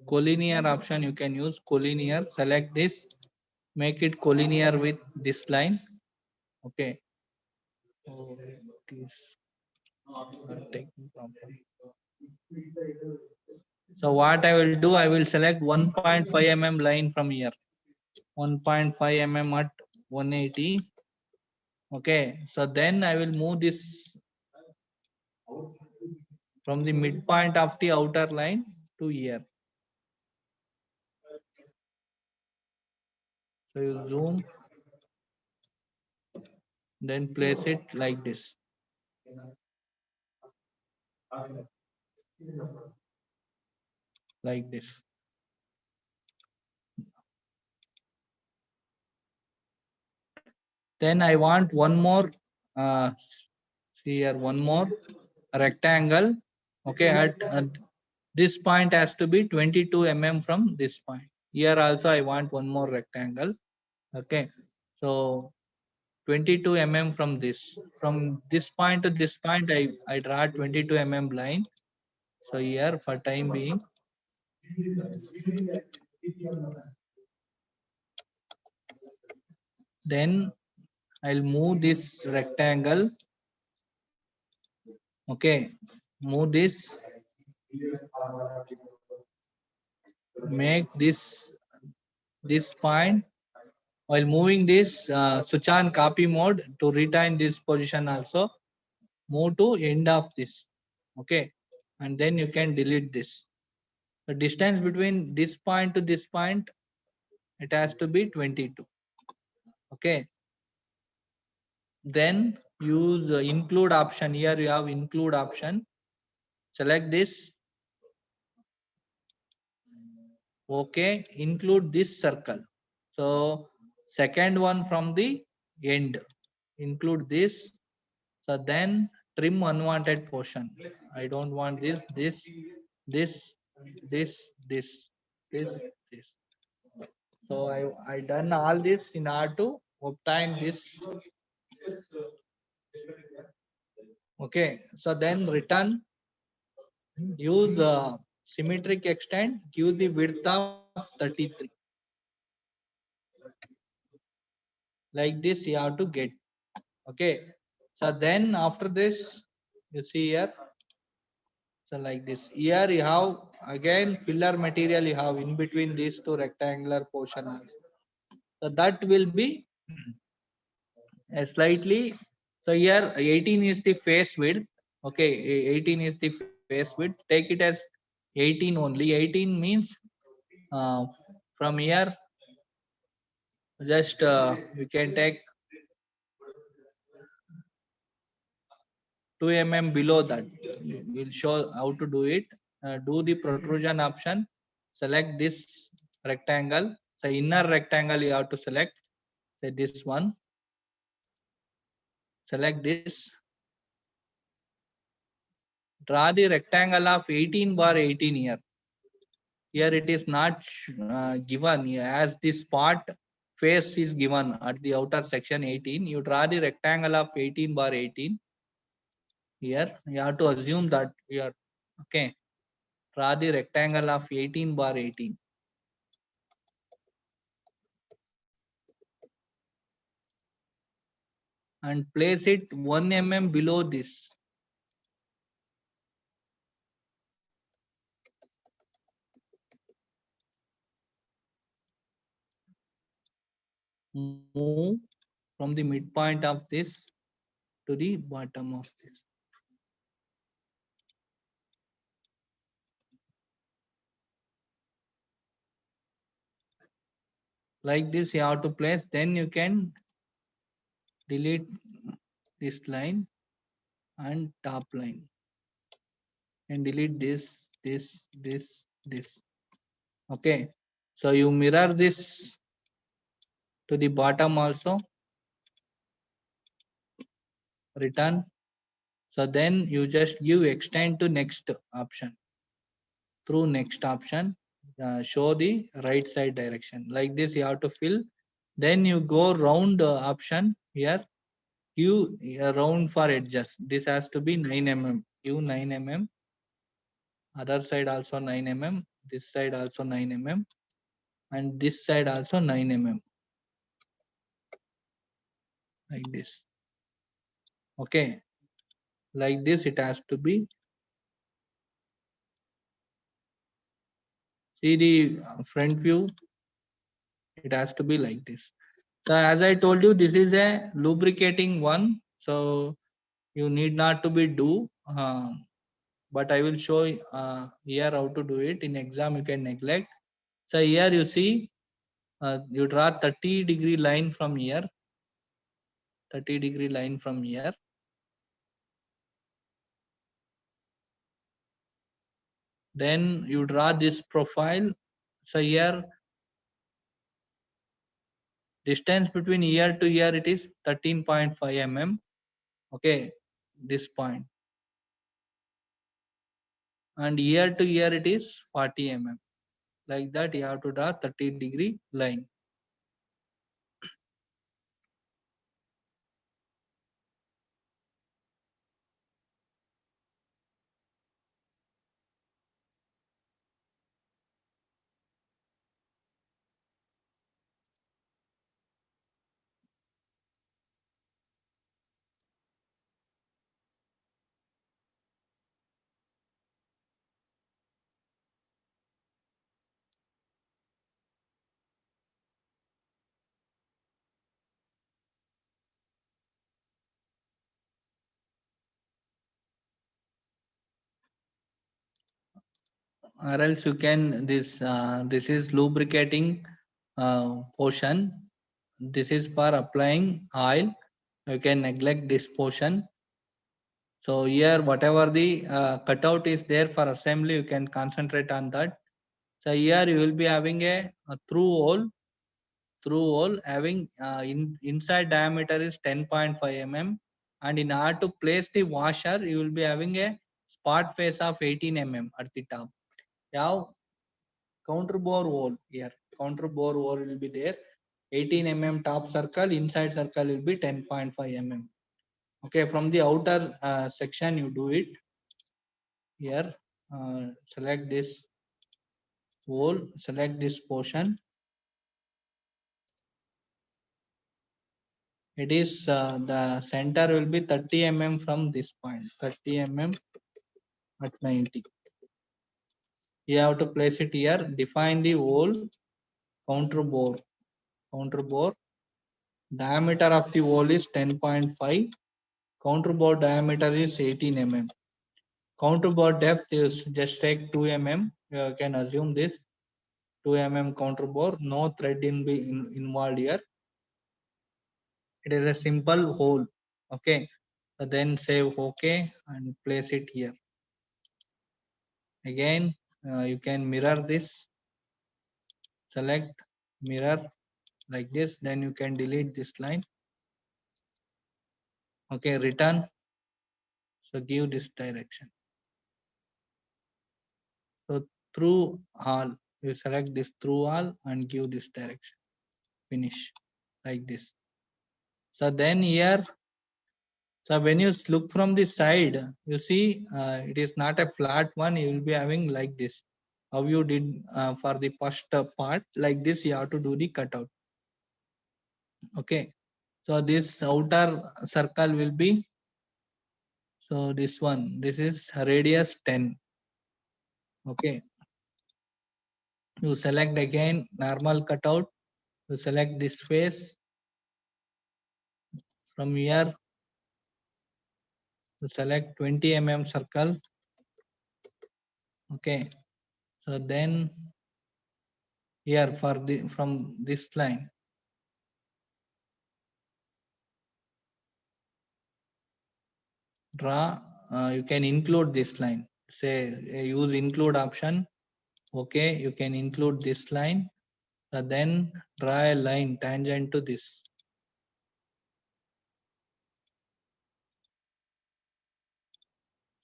collinear option, you can use collinear. Select this, make it collinear with this line. Okay. Oh, it is not taking proper. So what I will do, I will select 1.5 mm line from here. 1.5 mm at 180. Okay. So then I will move this from the midpoint of the outer line to here. So you zoom, then place it like this. Like this. Then I want one more, see here, one more rectangle. Okay, at this point has to be 22 mm from this point. Here also I want one more rectangle. Okay, so 22 mm from this point to this point, I draw 22 mm line. So here for time being, then I'll move this rectangle. Okay, move this, make this point. While moving this, switch on copy mode to retain this position also. Move to end of this. Okay, and then you can delete this. The distance between this point to this point, it has to be 22. Okay, then use include option. Here you have include option. Select this. Okay, include this circle. So second one from the end, include this. So then trim unwanted portion. I don't want this, this, this, this, this, this. So I done all this in order to obtain this. Okay. So then return, use symmetric extend, give the width of 33. Like this you have to get. Okay. So then after this, you see here. So like this. Here you have again filler material you have in between these two rectangular portion also. So that will be slightly. So here 18 is the face width. Okay, 18 is the face width. Take it as 18 only. 18 means from here just we can take 2 mm below that. We'll show how to do it. Do the protrusion option. Select this rectangle. The inner rectangle you have to select. Say this one. Select this. Draw the rectangle of 18 bar 18 here. Here it is not given as this part face is given at the outer section 18. You draw the rectangle of 18 bar 18. Here you have to assume that here. Okay. Draw the rectangle of 18 bar 18. And place it 1 mm below this. Move from the midpoint of this to the bottom of this. Like this you have to place, then you can delete this line and top line and delete this, this. Okay. So you mirror this to the bottom also. Return. So then you just give extend to next option. Through next option, show the right side direction. Like this you have to fill. Then you go round option here. Give round for edges. This has to be 9 mm. Give 9 mm. Other side also 9 mm. This side also 9 mm. And this side also 9 mm. Like this. Okay. Like this it has to be. See the front view. It has to be like this. So as I told you, this is a lubricating one. So you need not to be do. But I will show here how to do it. In exam you can neglect. So here you see, you draw 30-degree line from here. 30-degree line from here. Then you draw this profile. So here distance between here to here it is 13.5 mm. Okay, this point. And here to here it is 40 mm. Like that you have to draw 30-degree line. Or else you can this is lubricating portion. This is for applying oil. You can neglect this portion. So here whatever the cutout is there for assembly, you can concentrate on that. So here you will be having a through hole having inside diameter is 10.5 mm, and in order to place the washer you will be having a spot face of 18 mm at the top. Now counter bore hole here. Counter bore hole will be there. 18 mm top circle, inside circle will be 10.5 mm. Okay, from the outer section you do it. Here, select this hole, select this portion. It is the center will be 30 mm from this point. 30 mm at 90. You have to place it here. Define the hole, counter bore. Counter bore. Diameter of the hole is 10.5. Counter bore diameter is 18 mm. Counter bore depth is just take 2 mm. You can assume this 2 mm counter bore. No thread involved here. It is a simple hole. Okay. So then say OK and place it here. Again, you can mirror this. Select mirror like this. Then you can delete this line. Okay, return. So give this direction. So through all, you select this through all and give this direction. Finish like this. So then here, so when you look from the side, you see it is not a flat one. You will be having like this. How you did for the first part, like this you have to do the cutout. Okay. So this outer circle will be, so this one, this is radius 10. Okay. You select again normal cutout. You select this face. From here, you select 20 mm circle. Okay. So then here for the from this line, draw. You can include this line. Say use include option. Okay. You can include this line. So then draw a line tangent to this.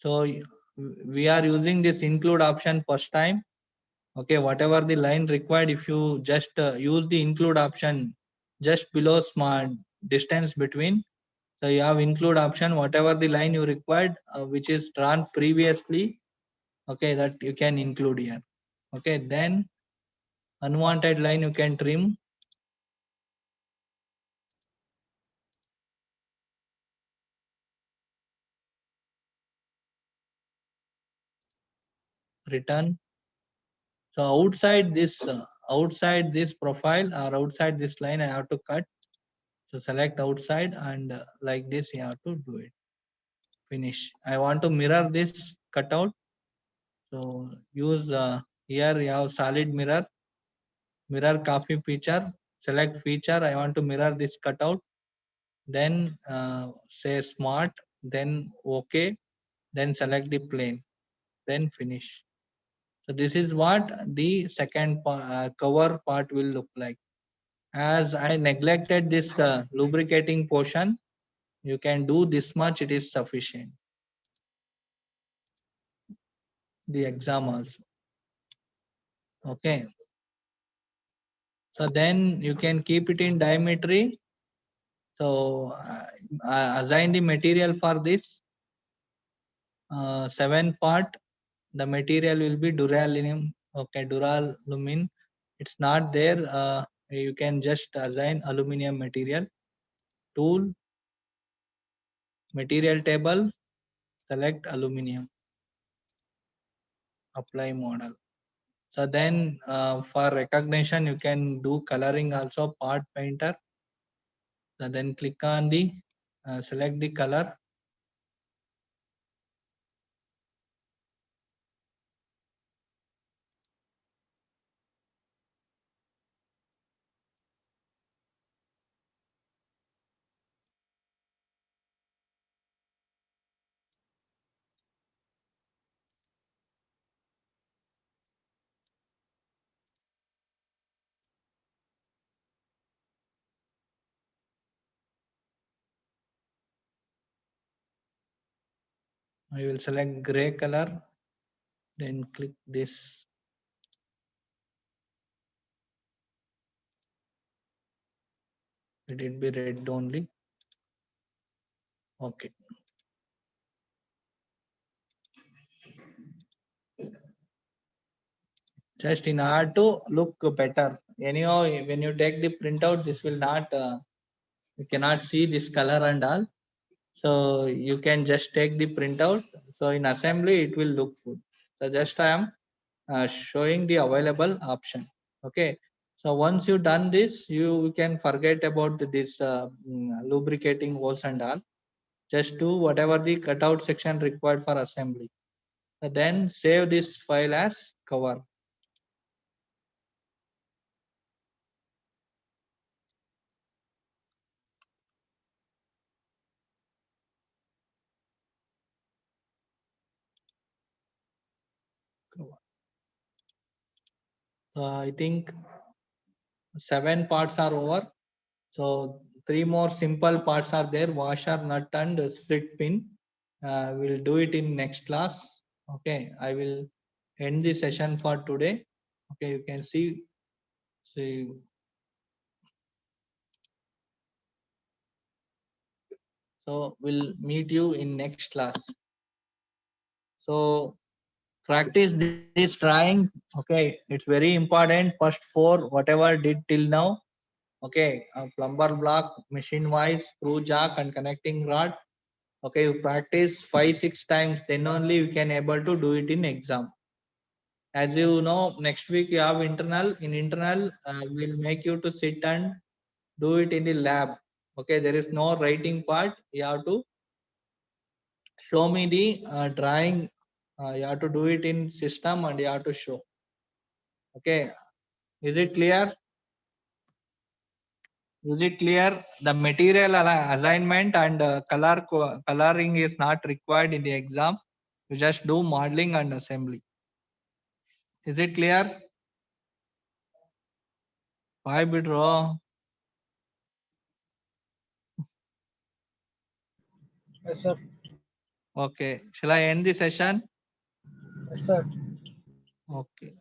So we are using this include option first time. Okay, whatever the line required, if you just use the include option just below smart distance between, so you have include option, whatever the line you required, which is drawn previously, okay, that you can include here. Okay, then unwanted line you can trim. Return. So outside this profile or outside this line, I have to cut. So select outside and like this, you have to do it. Finish. I want to mirror this cutout. So use here you have solid mirror, mirror copy feature. Select feature. I want to mirror this cutout. Then say smart. Then OK. Then select the plane. Then finish. So this is what the second cover part will look like. As I neglected this lubricating portion, you can do this much, it is sufficient. The exam also. Okay. So then you can keep it in diametry. So assign the material for this 7 part. The material will be duralumin. Okay, duralumin. It's not there. You can just assign aluminum material. Tool, material table, select aluminum. Apply model. So then for recognition, you can do coloring also, part painter. So then click on the, select the color. I will select gray color, then click this. Let it be red only. Okay. Just in order to look better. Anyhow, when you take the printout, this will not, you cannot see this color and all. So you can just take the printout. So in assembly, it will look good. So just I am showing the available option. Okay. So once you done this, you can forget about this lubricating holes and all. Just do whatever the cutout section required for assembly. So then save this file as cover. I think 7 parts are over. So 3 more simple parts are there: washer, nut, and split pin. We'll do it in next class. Okay, I will end the session for today. Okay, you can see. So we'll meet you in next class. So practice this drawing. Okay, it's very important. First 4 whatever did till now. Okay, plumber block, machine wise, screw jack, and connecting rod. Okay, you practice 5-6 times, then only you can able to do it in exam. As you know, next week you have internal. In internal, we'll make you to sit and do it in the lab. Okay, there is no writing part. You have to show me the drawing. You have to do it in system and you have to show. Okay, is it clear? Is it clear? The material assignment and coloring is not required in the exam. You just do modeling and assembly. Is it clear? Why withdraw? Yes, sir. Okay. Shall I end the session? Yes, sir. Okay.